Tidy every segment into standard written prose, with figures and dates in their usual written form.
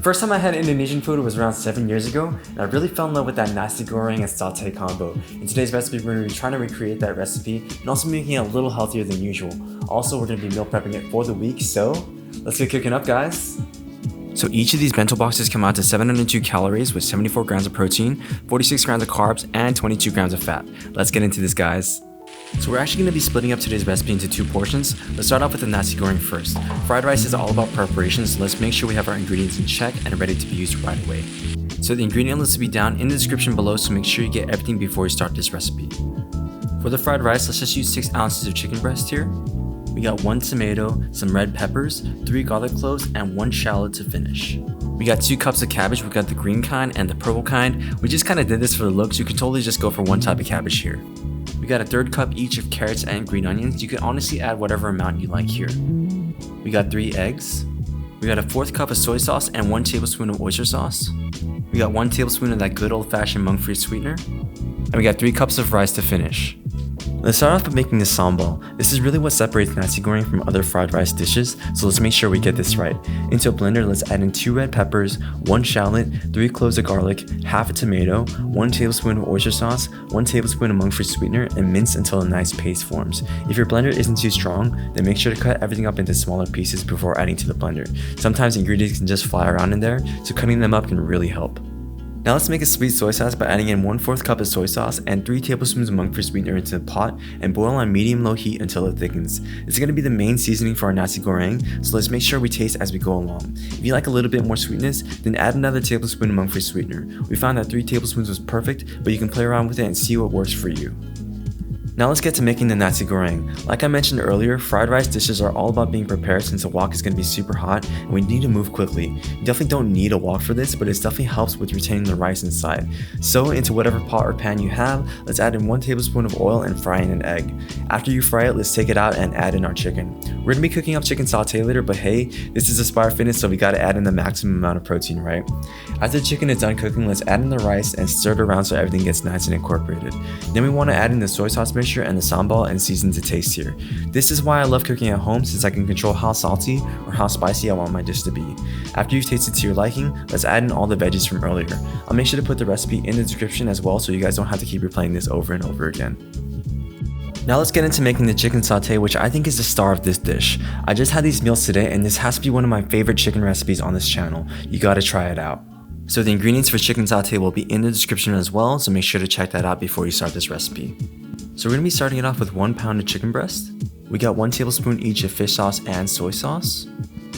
first time I had Indonesian food was around 7 years ago, and I really fell in love with that Nasi Goreng and Satay combo. In today's recipe, we're going to be trying to recreate that recipe and also making it a little healthier than usual. Also, we're going to be meal prepping it for the week, so let's get cooking up, guys. So each of these bento boxes come out to 702 calories with 74 grams of protein, 46 grams of carbs, and 22 grams of fat. Let's get into this, guys. So we're actually going to be splitting up today's recipe into 2 portions. Let's start off with the Nasi Goreng first. Fried rice is all about preparation, so let's make sure we have our ingredients in check and ready to be used right away. So the ingredient list will be down in the description below, so make sure you get everything before you start this recipe. For the fried rice, let's just use 6 ounces of chicken breast here. We got 1 tomato, some red peppers, 3 garlic cloves, and 1 shallot to finish. We got 2 cups of cabbage. We got the green kind and the purple kind. We just kind of did this for the looks. You can totally just go for one type of cabbage here. We got a 1/3 cup each of carrots and green onions. You can honestly add whatever amount you like here. We got 3 eggs. We got a 1/4 cup of soy sauce and 1 tablespoon of oyster sauce. We got 1 tablespoon of that good old-fashioned monkfruit sweetener. And we got 3 cups of rice to finish. Let's start off by making the sambal. This is really what separates Nasi Goreng from other fried rice dishes, so let's make sure we get this right. Into a blender, let's add in 2 red peppers, 1 shallot, 3 cloves of garlic, half a tomato, 1 tablespoon of oyster sauce, 1 tablespoon of monkfruit sweetener, and mince until a nice paste forms. If your blender isn't too strong, then make sure to cut everything up into smaller pieces before adding to the blender. Sometimes ingredients can just fly around in there, so cutting them up can really help. Now let's make a sweet soy sauce by adding in 1/4 cup of soy sauce and 3 tablespoons of monkfruit sweetener into the pot and boil on medium-low heat until it thickens. This is going to be the main seasoning for our Nasi Goreng, so let's make sure we taste as we go along. If you like a little bit more sweetness, then add another tablespoon of monkfruit sweetener. We found that 3 tablespoons was perfect, but you can play around with it and see what works for you. Now let's get to making the Nasi Goreng. Like I mentioned earlier, fried rice dishes are all about being prepared since the wok is going to be super hot and we need to move quickly. You definitely don't need a wok for this, but it definitely helps with retaining the rice inside. So into whatever pot or pan you have, let's add in 1 tablespoon of oil and fry in an egg. After you fry it, let's take it out and add in our chicken. We're going to be cooking up chicken sauté later, but hey, this is Aspire Fitness, so we got to add in the maximum amount of protein, right? After the chicken is done cooking, let's add in the rice and stir it around so everything gets nice and incorporated. Then we want to add in the soy sauce mixture and the sambal and season to taste here. This is why I love cooking at home, since I can control how salty or how spicy I want my dish to be. After you've tasted to your liking, let's add in all the veggies from earlier. I'll make sure to put the recipe in the description as well so you guys don't have to keep replaying this over and over again. Now let's get into making the chicken sauté, which I think is the star of this dish. I just had these meals today and this has to be one of my favorite chicken recipes on this channel. You gotta try it out. So the ingredients for chicken sauté will be in the description as well, so make sure to check that out before you start this recipe. So we're going to be starting it off with 1 pound of chicken breast. We got 1 tablespoon each of fish sauce and soy sauce.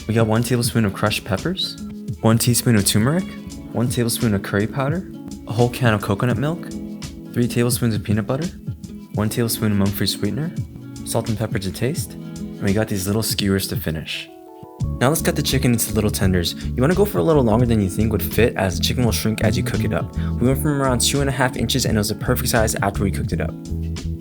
We got 1 tablespoon of crushed peppers, 1 teaspoon of turmeric, 1 tablespoon of curry powder, a whole can of coconut milk, 3 tablespoons of peanut butter, 1 tablespoon of monkfruit sweetener, salt and pepper to taste, and we got these little skewers to finish. Now let's cut the chicken into little tenders. You want to go for a little longer than you think would fit, as the chicken will shrink as you cook it up. We went from around 2.5 inches and it was the perfect size after we cooked it up.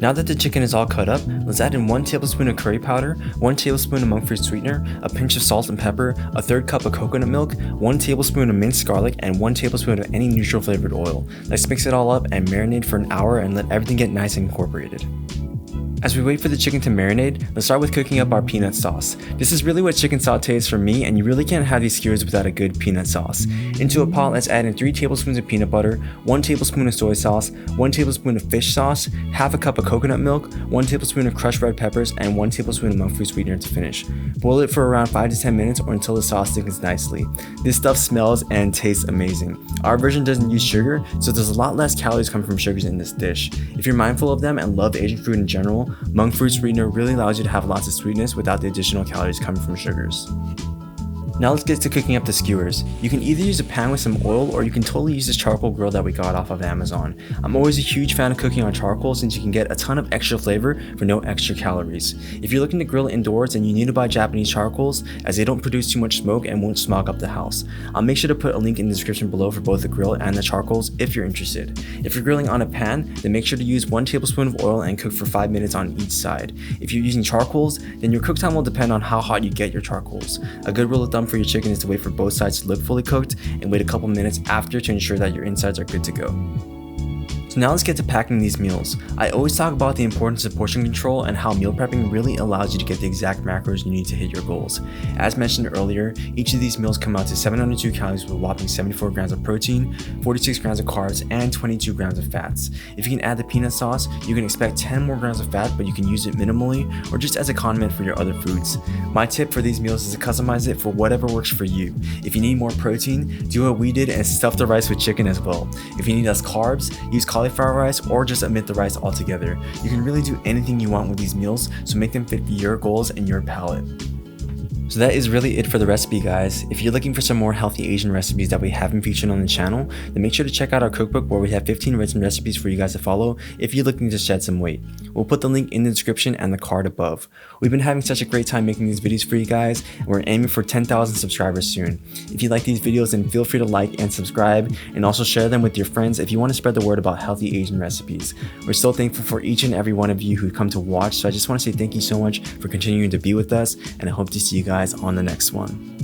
Now that the chicken is all cut up, let's add in 1 tablespoon of curry powder, 1 tablespoon of monkfruit sweetener, a pinch of salt and pepper, a 1/3 cup of coconut milk, 1 tablespoon of minced garlic, and 1 tablespoon of any neutral flavored oil. Let's mix it all up and marinate for an hour and let everything get nice and incorporated. As we wait for the chicken to marinate, let's start with cooking up our peanut sauce. This is really what chicken sauté is for me, and you really can't have these skewers without a good peanut sauce. Into a pot, let's add in 3 tablespoons of peanut butter, 1 tablespoon of soy sauce, 1 tablespoon of fish sauce, half a cup of coconut milk, 1 tablespoon of crushed red peppers, and 1 tablespoon of monkfruit sweetener to finish. Boil it for around 5 to 10 minutes or until the sauce thickens nicely. This stuff smells and tastes amazing. Our version doesn't use sugar, so there's a lot less calories coming from sugars in this dish. If you're mindful of them and love Asian food in general, monk fruit sweetener really allows you to have lots of sweetness without the additional calories coming from sugars. Now let's get to cooking up the skewers. You can either use a pan with some oil or you can totally use this charcoal grill that we got off of Amazon. I'm always a huge fan of cooking on charcoal since you can get a ton of extra flavor for no extra calories. If you're looking to grill indoors, then you need to buy Japanese charcoals as they don't produce too much smoke and won't smog up the house. I'll make sure to put a link in the description below for both the grill and the charcoals if you're interested. If you're grilling on a pan, then make sure to use 1 tablespoon of oil and cook for 5 minutes on each side. If you're using charcoals, then your cook time will depend on how hot you get your charcoals. A good rule of thumb for your chicken is to wait for both sides to look fully cooked and wait a couple minutes after to ensure that your insides are good to go. So now let's get to packing these meals. I always talk about the importance of portion control and how meal prepping really allows you to get the exact macros you need to hit your goals. As mentioned earlier, each of these meals come out to 702 calories with a whopping 74 grams of protein, 46 grams of carbs, and 22 grams of fats. If you can add the peanut sauce, you can expect 10 more grams of fat, but you can use it minimally or just as a condiment for your other foods. My tip for these meals is to customize it for whatever works for you. If you need more protein, do what we did and stuff the rice with chicken as well. If you need less carbs, use cauliflower rice or just omit the rice altogether. You can really do anything you want with these meals, so make them fit your goals and your palate. So that is really it for the recipe, guys. If you're looking for some more healthy Asian recipes that we haven't featured on the channel, then make sure to check out our cookbook where we have 15 written recipes for you guys to follow if you're looking to shed some weight. We'll put the link in the description and the card above. We've been having such a great time making these videos for you guys, and we're aiming for 10,000 subscribers soon. If you like these videos, then feel free to like and subscribe, and also share them with your friends if you want to spread the word about healthy Asian recipes. We're so thankful for each and every one of you who come to watch, so I just want to say thank you so much for continuing to be with us, and I hope to see you guys on the next one.